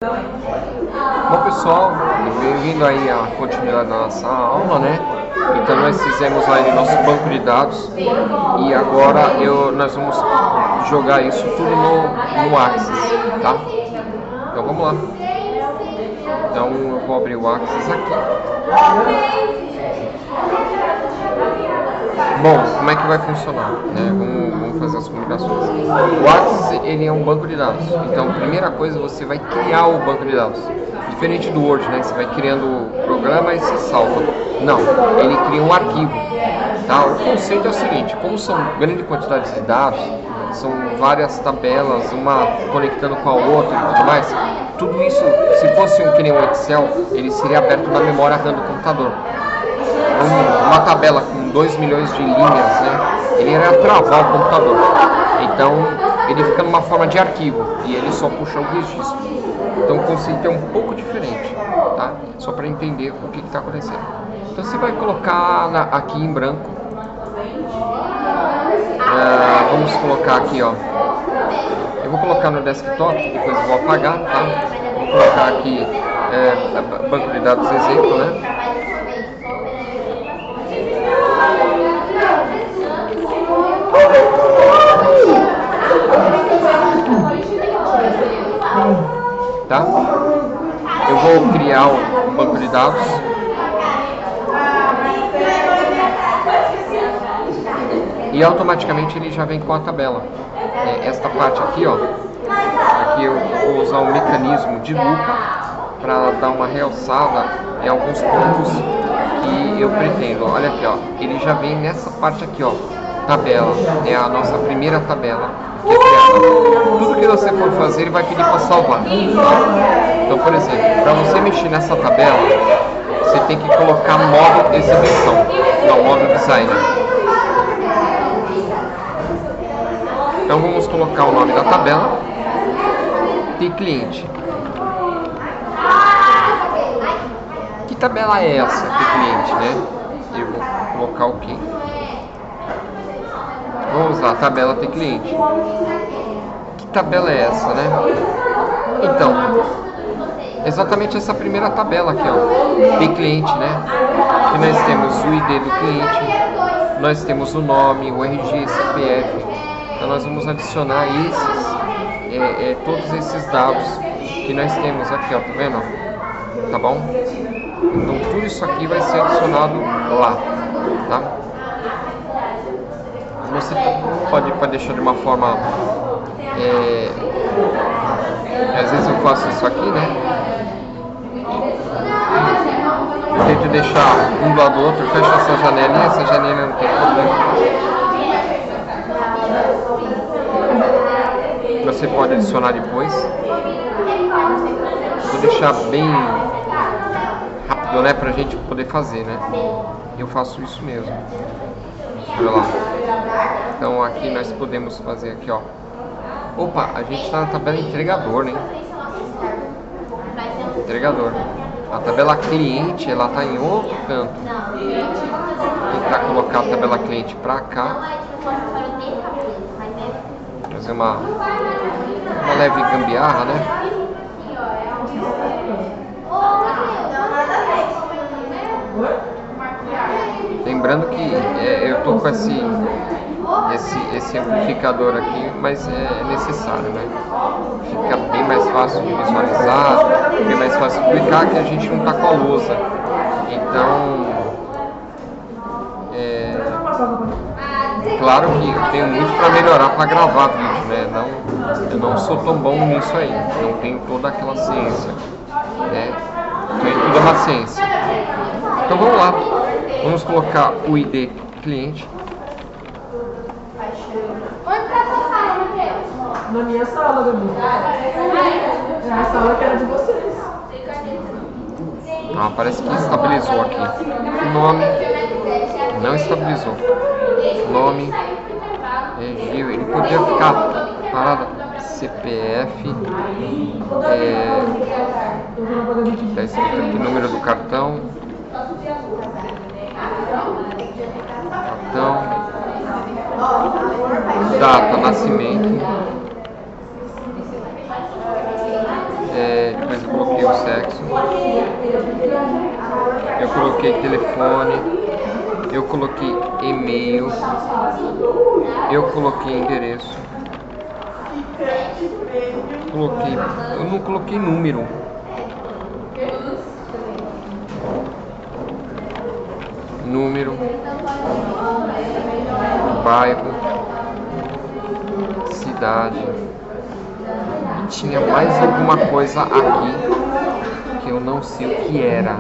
Bom pessoal, bem-vindo aí à continuidade da nossa aula, né? Então nós fizemos aí nosso banco de dados e agora nós vamos jogar isso tudo no Axis, tá? Então vamos lá. Então eu vou abrir o Axis aqui. Bom, como é que vai funcionar, né? Vamos fazer as comunicações. O Axis, ele é um banco de dados. Então, primeira coisa, você vai criar o banco de dados. Diferente do Word, né? Você vai criando o programa e se salva. Não, ele cria um arquivo. Tá? O conceito é o seguinte: como são grande quantidade de dados, são várias tabelas, uma conectando com a outra e tudo mais. Tudo isso, se fosse que nem um Excel, ele seria aberto na memória RAM do computador. Uma tabela com 2 milhões de linhas, né? Ele iria travar o computador. Então, ele fica numa forma de arquivo e ele só puxa o registro. Então, o conceito é um pouco diferente, tá? Só para entender o que está acontecendo. Então, você vai colocar aqui em branco. Vamos colocar aqui, ó. Eu vou colocar no desktop, depois eu vou apagar, tá? Vou colocar aqui banco de dados exemplo, né? Tá? Eu vou criar um banco de dados. E automaticamente ele já vem com a tabela. Esta parte aqui, ó. Aqui eu vou usar um mecanismo de lupa para dar uma realçada em alguns pontos que eu pretendo. Olha aqui, ó. Ele já vem nessa parte aqui, ó. Tabela. É a nossa primeira tabela que é criada. Tudo que você for fazer, ele vai pedir para salvar. Então, por exemplo, para você mexer nessa tabela, você tem que colocar modo exibição, não modo designer. Então, vamos colocar o nome da tabela e cliente. Que tabela é essa de cliente, né? Eu vou colocar o quê? Vamos lá, tabela tem cliente. Que tabela é essa, né? Então, exatamente essa primeira tabela aqui, ó. Tem cliente, né? Que nós temos o ID do cliente, nós temos o nome, o RG, CPF. Então nós vamos adicionar todos esses dados que nós temos aqui, ó. Tá vendo? Tá bom? Então tudo isso aqui vai ser adicionado lá, tá? Você pode deixar de uma forma, às vezes eu faço isso aqui, né? Eu tento deixar um do lado do outro, fecho essa janelinha não tem problema. Você pode adicionar depois. Vou deixar bem rápido, né, pra gente poder fazer, né? Eu faço isso mesmo. Olha lá. Então aqui nós podemos fazer aqui, ó. Opa, a gente está na tabela entregador, né? Entregador. A tabela cliente, ela tá em outro canto. Vou tentar colocar a tabela cliente pra cá. Fazer uma leve gambiarra, né? Lembrando que eu tô com esse amplificador aqui, mas é necessário, né? Fica bem mais fácil de visualizar, bem mais fácil de clicar, que a gente não tá com a lousa. Então, claro que eu tenho muito para melhorar para gravar vídeo, né? Eu não sou tão bom nisso aí, não tenho toda aquela ciência, né? Então tudo é uma ciência. Então vamos lá, vamos colocar o ID cliente. Onde está a sua sala, Matheus? Na minha sala, Gabi. É a sala que era de vocês. Parece que estabilizou aqui. O nome não estabilizou. Nome, ele podia ficar parado. CPF, está escrito aqui número do cartão. Data, nascimento, mas eu coloquei o sexo, eu coloquei telefone, eu coloquei e-mail, eu coloquei endereço, eu não coloquei número. Bairro, cidade, e tinha mais alguma coisa aqui que eu não sei o que era.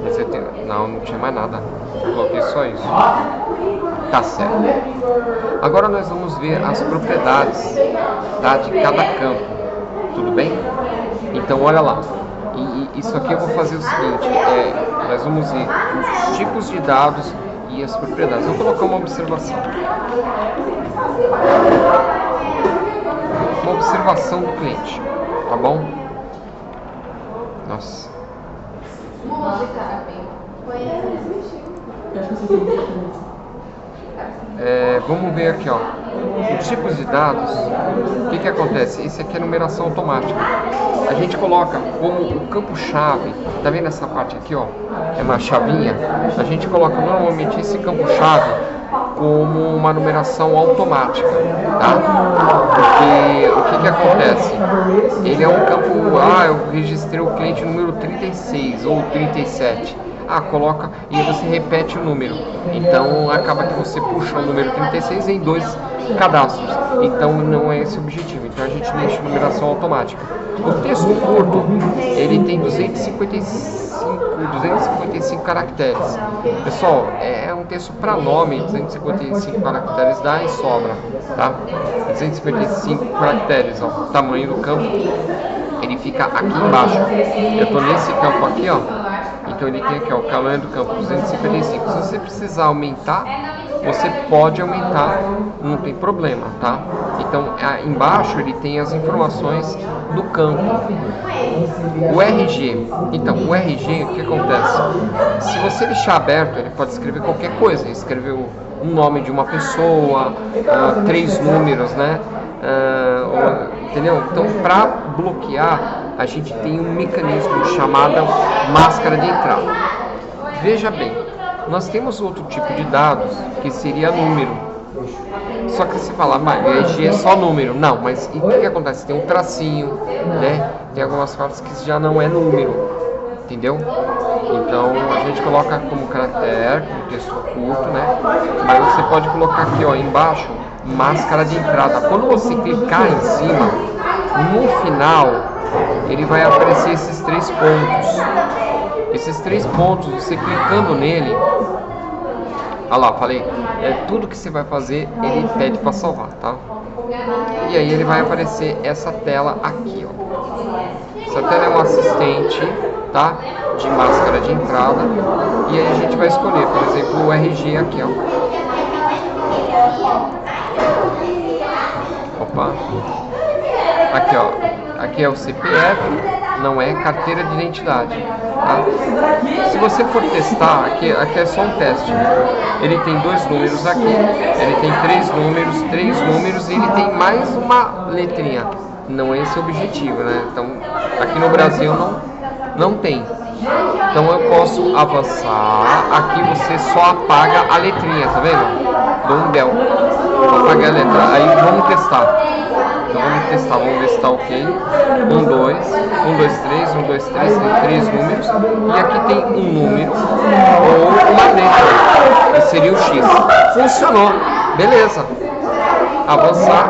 Mas eu tenho... não tinha mais nada. Coloquei só isso. Tá certo. Agora nós vamos ver as propriedades, tá, de cada campo. Tudo bem? Então olha lá. E isso aqui eu vou fazer o seguinte, nós vamos ver os tipos de dados e as propriedades. Vou colocar uma observação. Uma observação do cliente, tá bom? Nossa. Vamos ver aqui, ó. Os tipos de dados. O que acontece? Esse aqui é numeração automática. A gente coloca como o campo-chave. Tá vendo essa parte aqui, ó? É uma chavinha. A gente coloca normalmente esse campo-chave como uma numeração automática, tá? Porque o que acontece? Ele é um campo, eu registrei o cliente número 36 ou 37. Coloca e você repete o número. Então acaba que você puxa o número 36 em 2 cadastros. Então não é esse o objetivo. Então a gente deixa a numeração automática. O texto curto, ele tem 255 caracteres. Pessoal, é um texto para nome, 255 caracteres dá e sobra, tá? 255 caracteres, ó, o tamanho do campo, ele fica aqui embaixo. Eu estou nesse campo aqui, ó. Então ele tem aqui, ó, o tamanho do campo 255. Se você precisar aumentar, você pode aumentar, não tem problema, tá? Então embaixo ele tem as informações do campo. O RG, então o RG, o que acontece? Se você deixar aberto, ele pode escrever qualquer coisa. Escreveu um nome de uma pessoa, 3 números, né? Entendeu? Então, para bloquear, a gente tem um mecanismo chamado máscara de entrada. Veja bem, nós temos outro tipo de dados que seria número. Só que você fala, mas RG é só número. Não, mas e o que acontece? Tem um tracinho, né? Tem algumas partes que já não é número, entendeu? Então a gente coloca como caractere, como texto curto, né? Mas você pode colocar aqui, ó, embaixo, máscara de entrada. Quando você clicar em cima, no final, ele vai aparecer esses 3 pontos. Esses 3 pontos, você clicando nele, olha lá, falei, tudo que você vai fazer, ele pede para salvar, tá? E aí ele vai aparecer essa tela aqui, ó. Essa tela é um assistente, tá? De máscara de entrada. E aí a gente vai escolher, por exemplo, o RG aqui, ó. Opa. Aqui, ó. Aqui é o CPF, não é carteira de identidade, tá? Se você for testar, aqui é só um teste. Ele tem 2 números aqui, ele tem 3 números e ele tem mais uma letrinha. Não é esse o objetivo, né? Então, aqui no Brasil não tem. Então eu posso avançar. Aqui você só apaga a letrinha, tá vendo? Dou um del. Apaguei a letra. Aí vamos testar. Então vamos testar, vamos ver se está ok. 1, 2, 1, 2, 3, 1, 2, 3, tem 3 números. E aqui tem um número ou uma letra, que seria o X. Funcionou, beleza. Avançar,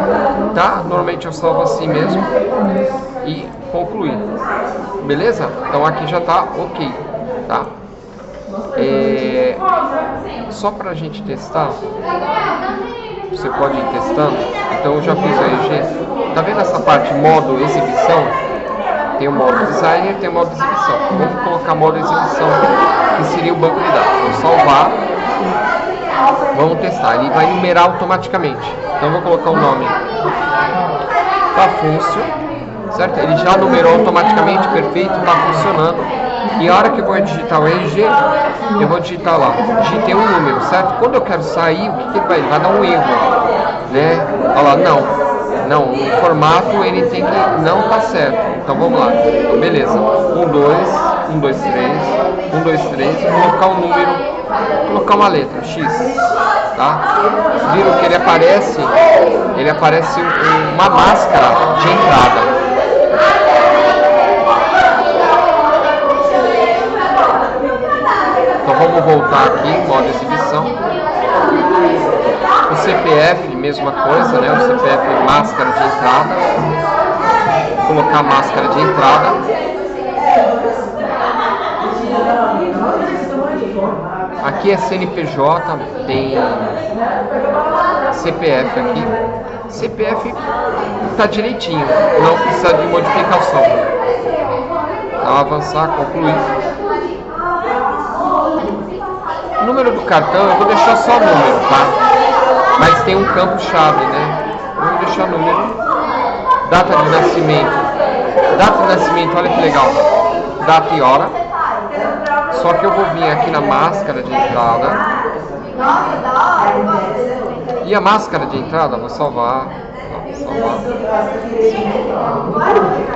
tá? Normalmente eu salvo assim mesmo. E concluir. Beleza? Então aqui já tá ok, tá? Só pra gente testar, você pode ir testando. Então eu já fiz o RG. Tá vendo essa parte modo exibição? Tem o modo designer, tem o modo exibição. Vamos colocar modo exibição, que seria o banco de dados. Vou salvar. Vamos testar. Ele vai numerar automaticamente. Então eu vou colocar o nome Tafuncio, certo? Ele já numerou automaticamente, perfeito, está funcionando. E a hora que eu vou digitar o RG, eu vou digitar lá, digitei um número, certo? Quando eu quero sair, o que ele vai dar um erro, né? Olha lá, não, Não, o formato ele tem que não tá certo. Então vamos lá. Beleza. 1, 2, 1, 2, 3, 1, 2, 3, colocar um número, colocar uma letra, X. Tá? Viram que ele aparece uma máscara de entrada. Então vamos voltar aqui, modo exibição. O CPF, mesma coisa, né? O CPF é máscara de entrada. Vou colocar a máscara de entrada. Aqui é CNPJ, tem CPF aqui. CPF tá direitinho, não precisa de modificação. Então avançar, concluir. O número do cartão eu vou deixar só número, tá? Mas tem um campo chave, né? Vou deixar número. Data de nascimento. Data de nascimento, olha que legal. Data e hora. Só que eu vou vir aqui na máscara de entrada. E a máscara de entrada, vou salvar.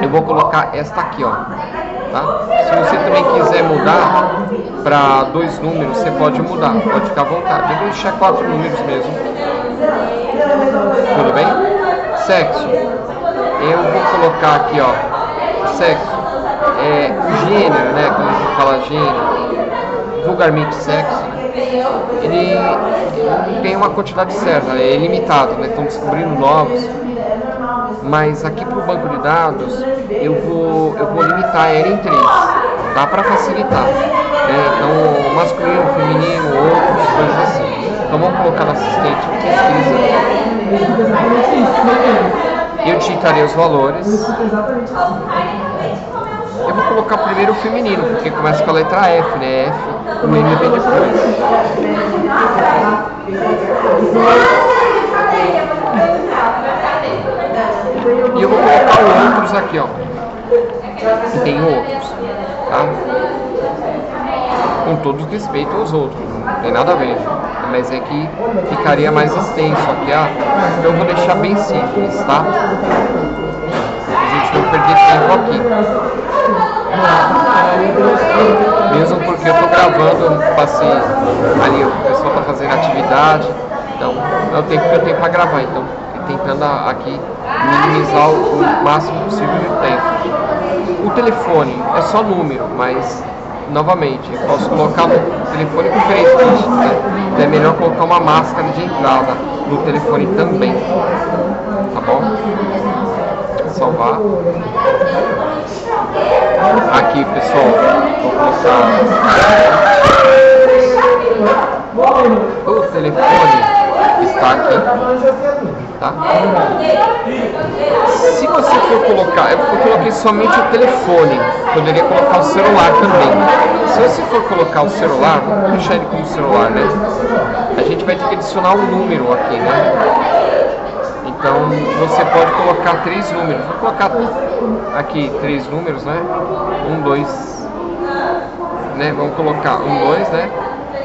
Eu vou colocar esta aqui, ó. Tá? Se você também quiser mudar para 2 números, você pode mudar, pode ficar à vontade. Eu vou deixar 4 números mesmo. Tudo bem? Sexo. Eu vou colocar aqui, ó. Sexo. Gênero, né? Quando a gente fala gênero, vulgarmente sexo, né? Ele tem uma quantidade certa, é ilimitado, né? Estão descobrindo novos. Mas aqui para o banco de dados eu vou limitar ele em 3, tá? Para facilitar, né? Então masculino, feminino, outros, coisas assim. Então vamos colocar no assistente de pesquisa. Eu digitarei os valores. Eu vou colocar primeiro o feminino, porque começa com a letra F, né? F, o M vem depois. E eu vou colocar outros aqui, ó. E tem outros, tá? Com todo respeito aos outros, não tem nada a ver. Mas é que ficaria mais extenso aqui, ó. Então eu vou deixar bem simples, tá? A gente não perder tempo aqui. Mesmo porque eu tô gravando, eu passei ali, o pessoal tá fazendo atividade. Então é o tempo que eu tenho para gravar. Então tentando aqui minimizar o máximo possível de tempo. O telefone é só número, mas novamente eu posso colocar o telefone com 3 dígitos, né? Então é melhor colocar uma máscara de entrada no telefone também, tá bom? Salvar. Aqui, pessoal, vou colocar o telefone está aqui, tá? Se você for colocar, eu coloquei somente o telefone, poderia colocar o celular também. Se você for colocar o celular, vamos deixar ele como celular, né? A gente vai ter que adicionar um número aqui, né? Então você pode colocar 3 números. Vou colocar aqui 3 números, né? 1, 2, né? Vamos colocar 1, 2, né?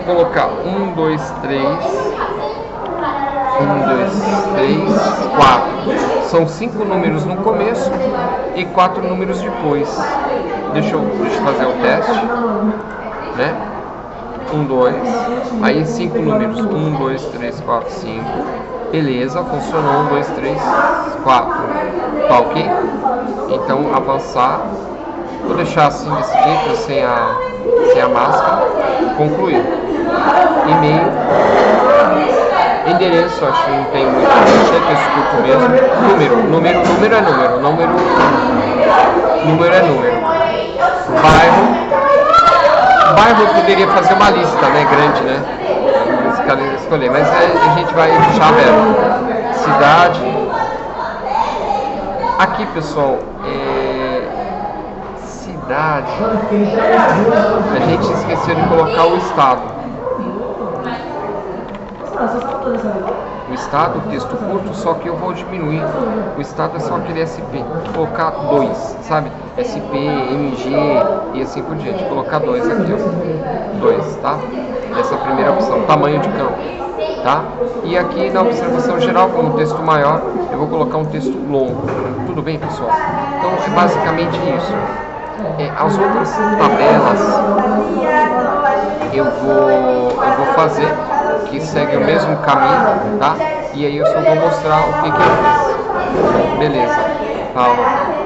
Vou colocar 1, 2, 3. 1, 2, 3, 4. São 5 números no começo e 4 números depois. Deixa eu fazer o teste, né? 1, 2. Aí 5 números. 1, 2, 3, 4, 5. Beleza, funcionou. 1, 2, 3, 4. Tá ok? Então avançar. Vou deixar assim desse jeito, sem a máscara. Concluir. E-mail. Endereço, acho que não tem muito a mexer, que eu escuto mesmo. Número é número. Número é número. Bairro eu poderia fazer uma lista, né? Grande, né? Escolher, mas a gente vai deixar aberto. Cidade. Aqui, pessoal, cidade. A gente esqueceu de colocar o estado. O estado, texto curto, só que eu vou diminuir. O estado é só aquele SP. Vou colocar 2, sabe? SP, MG e assim por diante. Vou colocar 2 aqui, ó. 2, tá? Essa é a primeira opção. Tamanho de campo. tá? E aqui na observação geral, como um texto maior, eu vou colocar um texto longo. Tudo bem, pessoal? Então é basicamente isso. As outras tabelas eu vou fazer, que segue o mesmo caminho, tá? E aí eu só vou mostrar o que eu fiz. Beleza, Paulo.